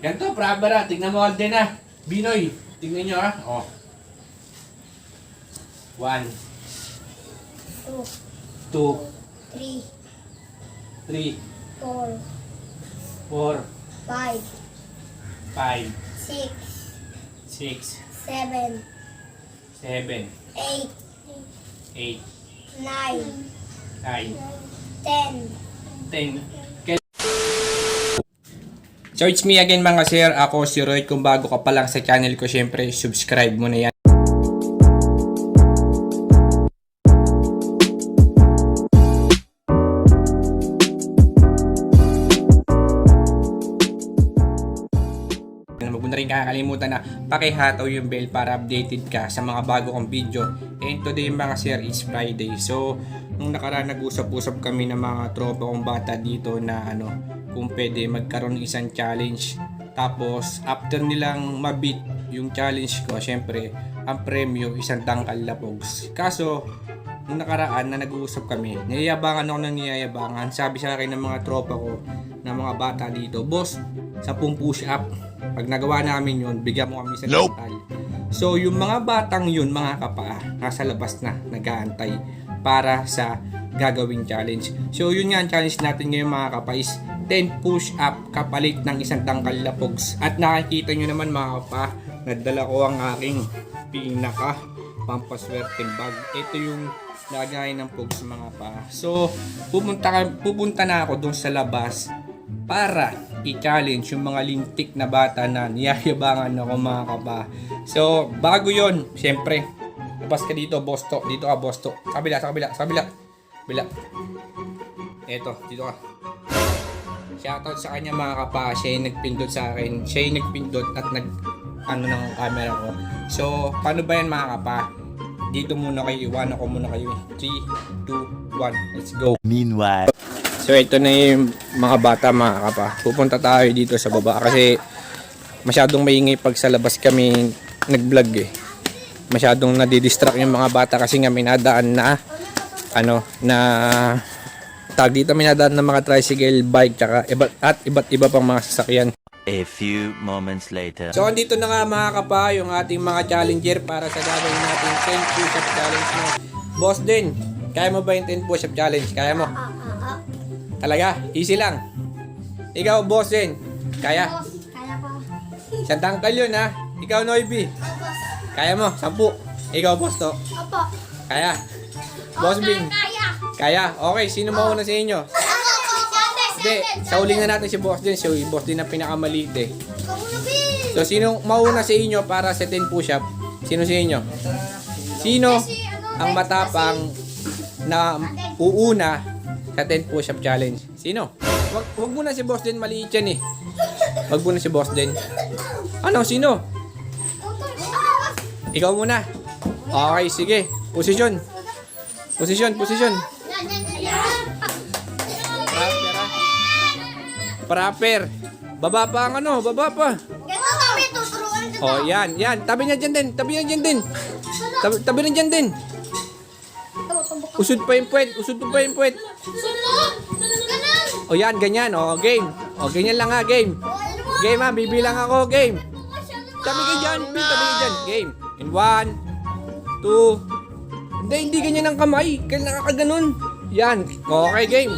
Ganito, Prabara. Tignan mo din na. Binoy. Tignan nyo ha. Oh. 1, 2, 2, 3, 3, 4, 4, 5, 5, 6, 6, 7, 7, 8, 8, 9, 9, 10. 10. So it's me again mga sir, ako si Roy. Kung bago ka pa lang sa channel ko, syempre subscribe mo na yan. Huwag mo na rin kakalimutan na pakihataw yung bell para updated ka sa mga bago kong video. And today mga sir is Friday. So nung nakaraan nag-usap-usap kami ng mga tropa kong bata dito na kung pwede magkaroon ng isang challenge. Tapos after nilang mabit yung challenge ko, syempre ang premyo isang tangkal na pogs. Kaso nung nakaraan na nag-uusap kami, niyayabangan ako ng niyayabangan. Sabi sa akin ng mga tropa ko na mga bata dito, boss, 10 push up. Pag nagawa namin yun, bigyan mo kami sa tangkal. So yung mga batang yun, mga kapaa, nasa labas na, nag-aantay para sa gagawing challenge. So yun nga ang challenge natin ngayon mga kapa is 10 push up kapalit ng isang tangkal na pogs. At nakikita nyo naman mga kapa, nadala ko ang aking pinaka pampaswerte bag. Ito yung lagay ng pogs mga kapa. So pupunta na ako dun sa labas para i-challenge yung mga lintik na bata na niyayabangan ako mga kapa. So bago yon, syempre labas ka dito, Bosto. Dito ka, Bosto. Sa kabila. Eto, dito ka. Shoutout sa kanya mga kapa. Siya yung nagpindot sa akin. Siya yung nagpindot at ng camera ko. So, paano ba yan mga kapa? Dito muna kayo. Iwanan ko muna kayo. 3, 2, 1. Let's go. Meanwhile. So, ito na yung mga bata mga kapa. Pupunta tayo dito sa baba kasi masyadong maingay pag sa labas kami nag-vlog eh. Masyadong nadidistract yung mga bata kasi nga may nadaan na tag dito, may nadaan ng mga tricycle, bike, at iba't iba pang mga sasakyan. A few moments later. So andito na nga mga kapa yung ating mga challenger para sa gagawin natin 10 push-up challenge mo. Boss din, kaya mo ba yung 10 push-up challenge? Kaya mo? Talaga? Easy lang. Ikaw boss din, kaya? Boss, kaya ko. Isang tangkal yun ha. Ikaw Noiby, Boss. kaya mo? 10. Ikaw boss to? Opo. Kaya? Boss Bing, Kaya. kaya? Okay, sino mauna sa inyo? Hindi, sa uli na natin si Boss din. Si Boss din ang pinakamaliit eh. So, sino mauna sa inyo para sa 10 push-up? Sino sa inyo? Sino ang matapang na uuna sa 10 push-up challenge? Sino? Wag muna si Boss din, maliit yan eh. Wag muna si Boss din. Ano, sino? Ikaw muna. Okay, sige. Posisyon. Proper. Baba pa ang baba pa. Oh, yan. Tabi niya dyan din. Tabi na dyan din. Usod pa yung puwet. Oh, yan, ganyan. Oh, game. Oh, ganyan lang ha, game. Game ha, bibilang ako, game. Tabi ka dyan. Game. In 1, 2. Hindi ganyan ang kamay. Kailangan ka ganun. Yan. Okay, game.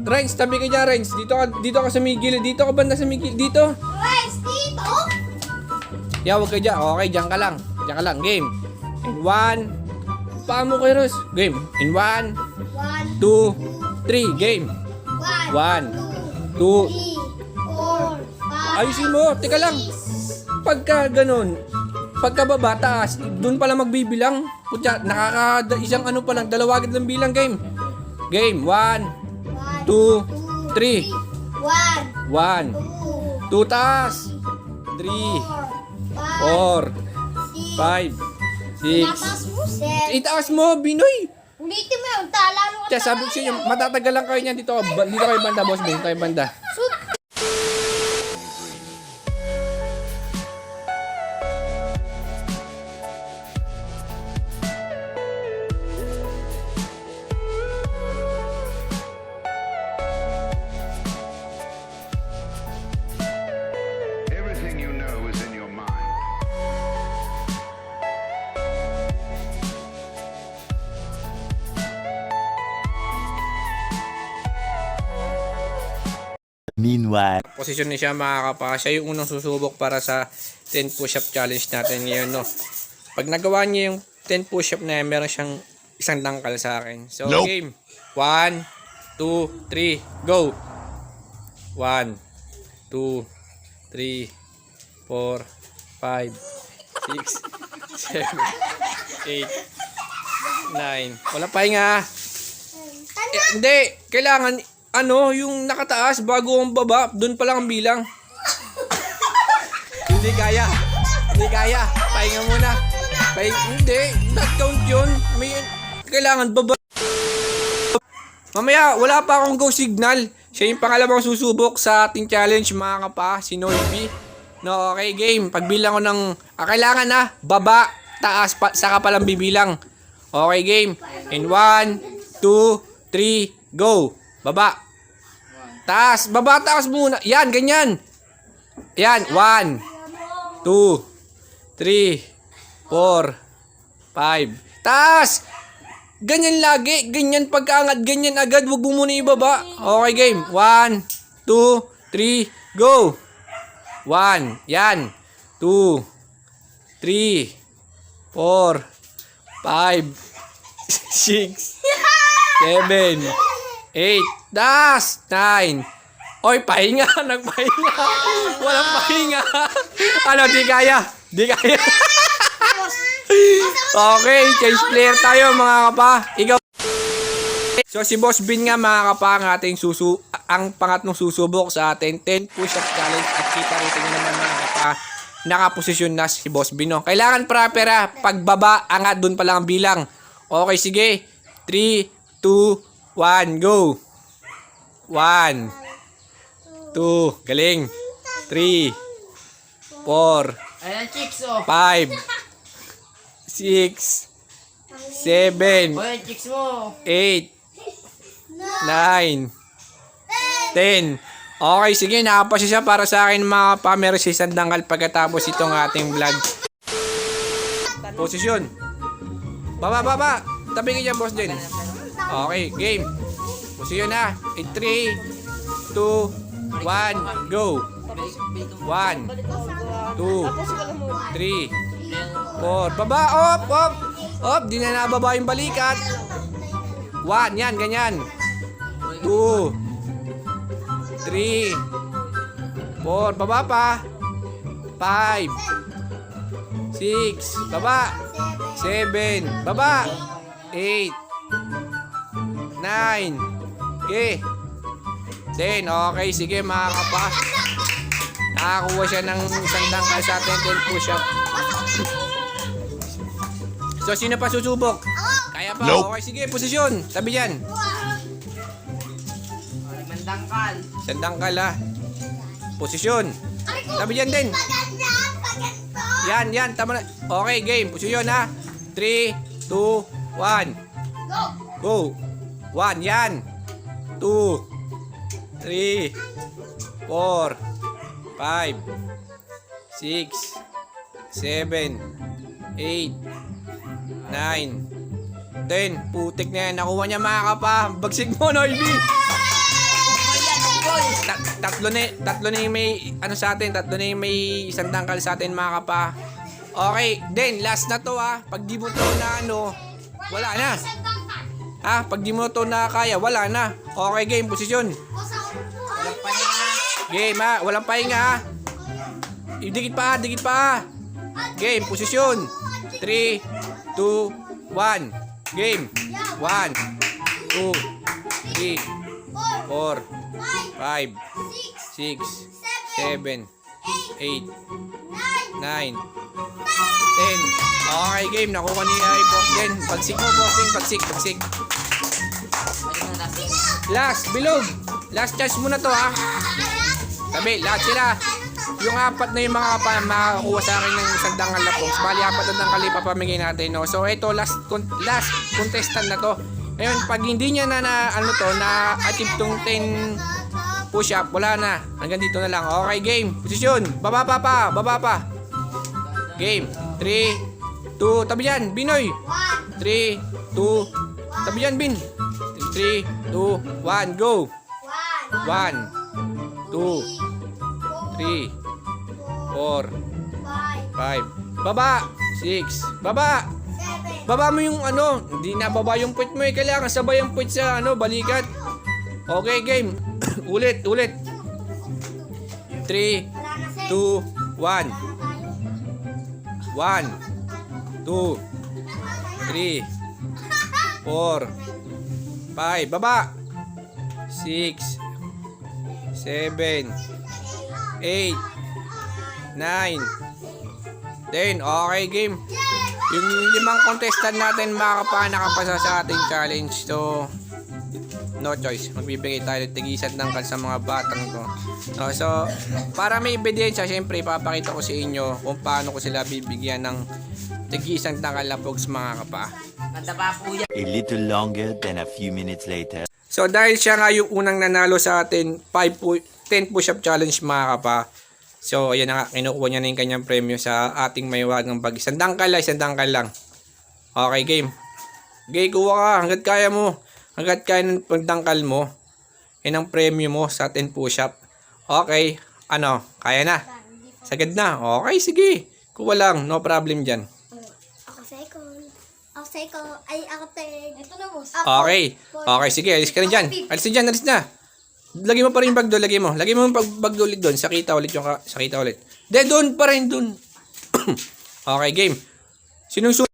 Renz, tabi ka dyan, Renz. Dito ka sa may gilid. Dito ka banda sa may gilid. Dito. Yeah, huwag ka dyan. Okay, dyan ka lang. Game. In 1. Paa mo kay Ros. Game. In 1, 2, 3. Game. 1, 2. Ayusin mo. Teka lang. Pagka ganun, pagkababa, taas, dun pala magbibilang. Putya, isang pa lang, dalawa agad lang bilang game. Game, 1, 2, 3. 1, 2 taas. 3, 4, 5, 6. Itaas mo, Binoy. Ulitin mo yun, talalo ka. Kaya sabi ko sa inyo, matatagal lang kayo niyan dito kayo banda, boss. Dito kayo banda. Meanwhile. Posisyon ni siya mga kapa. Siya yung unang susubok para sa 10 push-up challenge natin ngayon, no. Pag nagawa niya yung 10 push-up na yan, meron siyang isang dangkal sa akin. So, game. 1, 2, 3, go! 1, 2, 3, 4, 5, 6, 7, 8, 9. Wala pahinga. Hindi. Kailangan, yung nakataas bago ang baba. Doon pa lang ang bilang. Hindi kaya. Hindi kaya. Pahinga muna. Hindi. Not count yun. Kailangan baba. Mamaya, wala pa akong go signal. Siya yung pangalawang susubok sa ating challenge mga kapa. Si Noybi. No, okay, game. Pagbilang ko ng... kailangan na. Baba. Taas. Saka palang bibilang. Okay, game. In 1, 2, 3, go. Baba. Taas. Baba, taas muna. Yan, ganyan. Yan. 1, 2, 3, 4, 5. Taas. Ganyan lagi. Ganyan pagkaangat. Ganyan agad. Huwag mo muna ibaba. Okay, game. 1, 2, 3, go. 1. Yan. 2, 3, 4, 5, 6, 7, 8, das, 9. Oy, pahinga, nagpahinga. Walang pahinga. Di kaya. Di kaya. Okay, change player tayo mga kapa. Ikaw. So si Boss Bin nga mga kapa ang ating ang pangatlong susubok sa atin 10 push-up challenge at kita rito nyo naman mga kapa nakaposisyon na si Boss Bin, no? Kailangan proper pagbaba angat dun pa lang ang bilang. Okay, sige. 3, 2, 1, go. 1, 2, galing. 3, 4, Ayan, chicks, oh. 5, 6, 7, Ayan, chicks mo. 8, 9, 10. Okay, sige, nakapasya siya para sa akin mga pa-meron si Sandangkal pagkatapos itong ating vlog. Posisyon. Baba. Tabi ka dyan, boss din. Okay, game. Posisyon na. In 3, 2, 1, go. 1, 2, 3, 4. Baba, op. Di na nababa yung balikat. 1, yan, ganyan. 2, 3, 4, baba pa. 5, 6, baba. 7, baba. 8, 9, okay. 10, okay, sige mga kapa. Nakakuha siya ng isang dangkal sa atin, 10 push-up. So, sino pa susubok? Kaya pa? Nope. Okay, sige, posisyon. Tabi dyan. Mandangkal. Sandangkal posisyon. Tabi dyan din. Yan, tama na. Okay, game. Posisyon 3, 2, 1. Go. 1, yan. 2, 3, 4, 5, 6, 7, 8, 9, 10. Putik na yan. Nakuha niya mga kapa. Bagsik mo, Noybi. Tatlo na yung may sa atin. Tatlo na yung may isang dangkal sa atin mga kapa. Okay, then last na to pag di mo to na wala na. Pag di mo to na kaya, wala na. Okay, game, posisyon. Game walang pahinga Dikit pa. Game, posisyon. 3, 2, 1. Game. 1, 2, 3, 4, 5, 6, 7, 8, 9, 10. Okay, game. Nakuha ni Boss din. Pagsik mo, bossing. Pagsik. Last, bilog. Last chance muna to, Tabi, lahat sila. Yung apat na yung mga makakuha sa akin ng isang dangkal na pogs. Bali, apat na dangkal ipapamigay natin, no? So, ito, last contestant na to. Ngayon, pag hindi niya na-achieve tong 10 push-up, wala na. Hanggang dito na lang. Okay, game. Posisyon. Baba pa. Game. 3, 2, tabi dyan, Binoy. 3, 2, tabi dyan, Bin. 3, 2, 1, go. 1, 2, 2, 3, 4, 5. Baba! 6. Baba! 7. Baba mo yung ano. Hindi na baba yung puwit mo eh. Kailangan sabay yung puwit sa ano, balikat. Okay, game. ulit. 3, 2, 1. 1, 2, 3, 4, 5. Baba! 6, 7, 8, 9, 10. Okay, game. Yung 5 contestant natin nakapasa sa ating challenge. So, no choice. Magbibigay tayo ng tigisan ng sa mga batang to. No, so, para may ebidensya, syempre, ipapakita ko sa inyo kung paano ko sila bibigyan ng tigisan ng kalapogs mga kapa. Mataba po yan. A little longer than a few minutes later. So, dahil siya nga yung unang nanalo sa atin, 10 push-up challenge mga kapa. So, ayan na nga, kinukuha niya na yung kanyang premyo sa ating mayawagang bag. Isang dangkal lang. Okay, game. Okay, kuha ka. Hanggat kaya mo. Hanggat kaya ng pagdangkal mo, yun ang premyo mo sa 10 push-up. Okay, ano, kaya na. Sagad na. Okay, sige. Kuha lang, no problem dyan. Ako second. Ay, ako third. Ito na, boss. Okay. Okay, sige. Alis ka na dyan. Alis na. Lagay mo pa rin yung bag doon. Lagay mo yung bag ulit doon. Sakita ulit. De, doon pa rin doon. Okay, game. Sinusunod.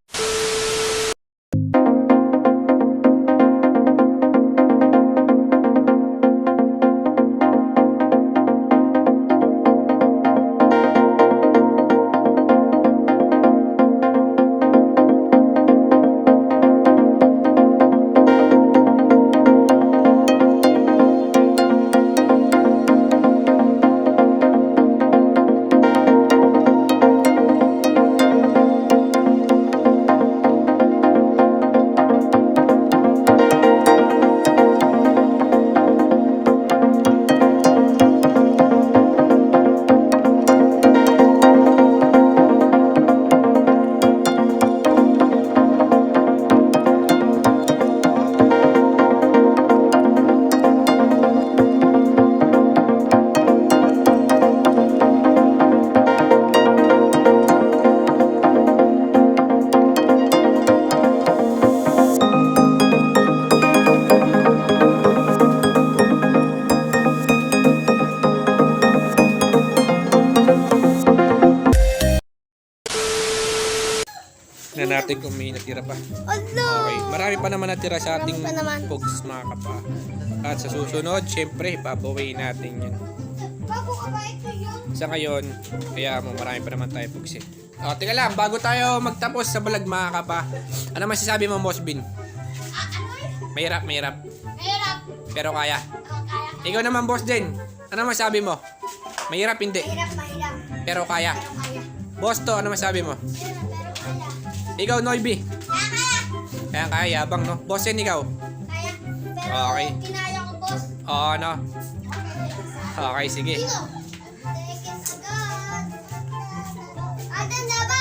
Na natin kung may natira pa. Okay, marami pa naman natira sa ating Marami pa naman. pogs mga kapa. At sa susunod, syempre, papawain natin yan. Bago ka ba ito yun? Sa ngayon, kaya mo marami pa naman tayo pogs eh. O, teka lang, bago tayo magtapos sa balag mga kapa, ano masasabi mo, Boss Bin? Mahirap. Mahirap. Pero kaya. Kaya. Ikaw naman, Boss Den, ano masabi mo? Mahirap hindi, Mahirap. pero kaya. Kaya. Boss To, ano masabi mo? Mahirap, pero kaya. Ikaw, Noiby. Kaya. Kaya, yabang, no? Boss Den, ikaw? Kaya. Pero Okay. kinaya ko, boss. Oo, no? Okay, sige. Ikaw.